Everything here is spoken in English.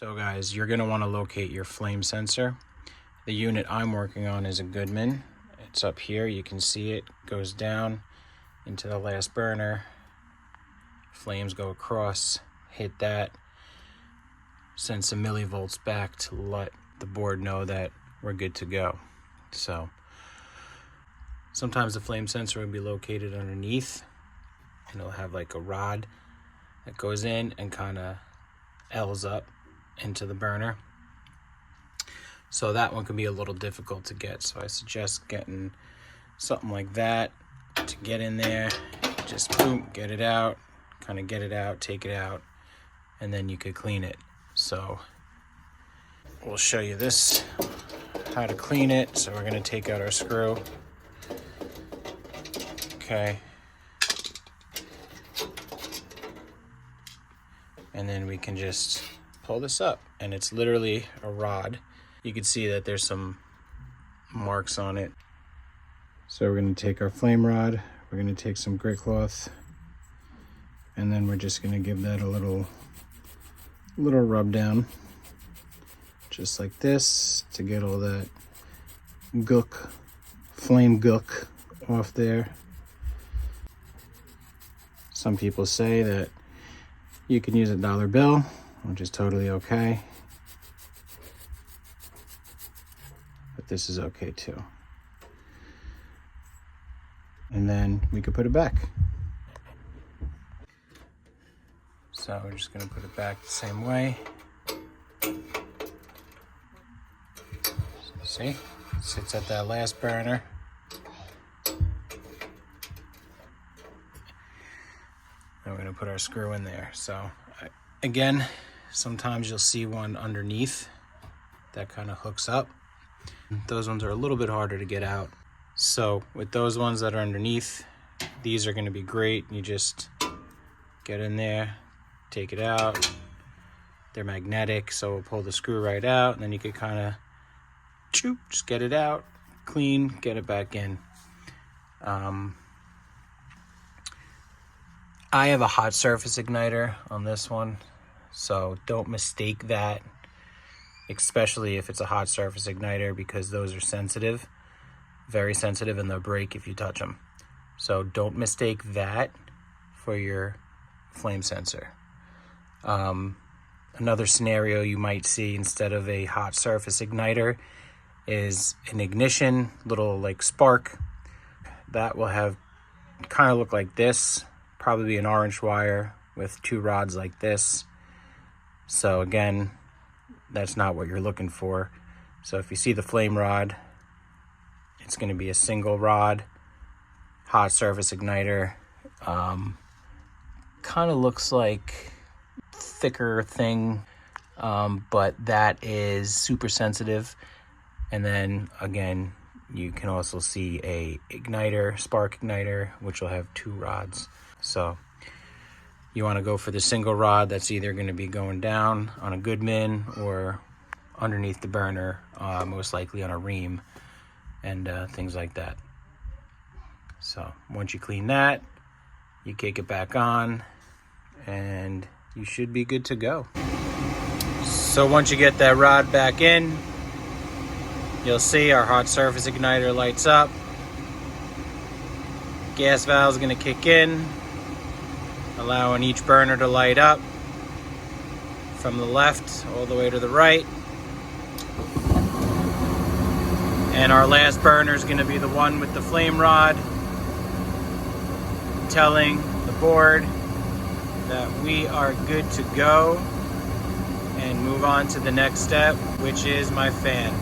So guys, you're gonna wanna locate your flame sensor. The unit I'm working on is a Goodman. It's up here, you can see it goes down into the last burner. Flames go across, hit that, send some millivolts back to let the board know that we're good to go. So sometimes the flame sensor will be located underneath, and it'll have like a rod that goes in and kind of L's up into the burner. So that one can be a little difficult to get. So I suggest getting something like that to get in there. Just boom, get it out, kind of get it out, take it out, and then you could clean it. So we'll show you this, how to clean it. So we're gonna take out our screw. Okay. And then we can just pull this up, and it's literally a rod. You can see that there's some marks on it. So we're gonna take our flame rod, we're gonna take some grit cloth, and then we're just gonna give that a little rub down, just like this, to get all that gook, flame gook off there. Some people say that you can use a dollar bill, which is totally okay. But this is okay too. And then we could put it back. So we're just gonna put it back the same way. See, sits at that last burner. And we're gonna put our screw in there. So again, sometimes you'll see one underneath that kind of hooks up. Those ones are a little bit harder to get out. So with those ones that are underneath, these are gonna be great. You just get in there, take it out. They're magnetic, so we'll pull the screw right out, and then you could kind of just get it out, clean, get it back in. I have a hot surface igniter on this one, so don't mistake that, especially if it's a hot surface igniter, because those are sensitive, very sensitive, and they'll break if you touch them. So don't mistake that for your flame sensor. Another scenario you might see instead of a hot surface igniter is an ignition, little like spark. That will have kind of look like this, probably an orange wire with two rods like this. So again, that's not what you're looking for. So if you see the flame rod, it's going to be a single rod, hot surface igniter. Kind of looks like thicker thing, but that is super sensitive. And then again, you can also see a igniter, spark igniter, which will have two rods. So you want to go for the single rod that's either going to be going down on a Goodman or underneath the burner, most likely on a ream, and things like that. So once you clean that, you kick it back on, and you should be good to go. So once you get that rod back in, you'll see our hot surface igniter lights up. Gas valve is going to kick in, allowing each burner to light up from the left all the way to the right. And our last burner is going to be the one with the flame rod, telling the board that we are good to go and move on to the next step, which is my fan.